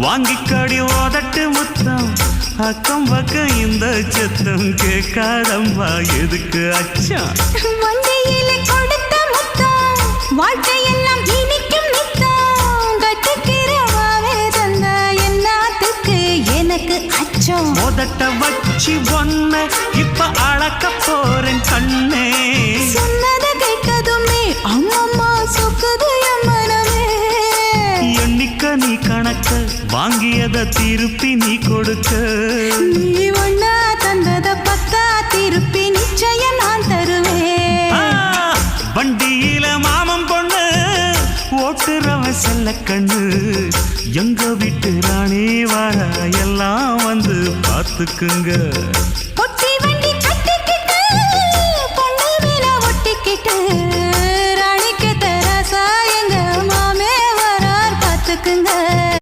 வாங்கிக்கடி ஓதட்டு முத்தம் அக்கம் பக்கம் இந்த சத்தம் கேட்காதம்மா எதுக்கு அச்சம் வண்டியில கொடுத்த முத்தம் வாழ்க்கையெல்லாம் இனிக்கும் நித்தம் கட்டுக்கிறவாவே தந்த என்னத்துக்கு எனக்கு அச்சம் ஓதட்ட வச்சு ஒன்ன இப்ப அளக்க போறேன் கண்ணே சொன்னதை கேட்கதுமே அம்மம்மா சொக்குது என் மனமே எண்ணிக்க நீ கணக்க வாங்கியத திருப்பி நீ கொடுக்க நீ ஒன்னா தந்தத பத்தா திருப்பி நிச்சயம் நான் தருவேன் வண்டியில மாமன் பொண்ணு ஓட்டுறவன் செல்ல கண்ணு எங்க வீட்டு ராணி வாழ எல்லாம் வந்து பார்த்துக்குங்க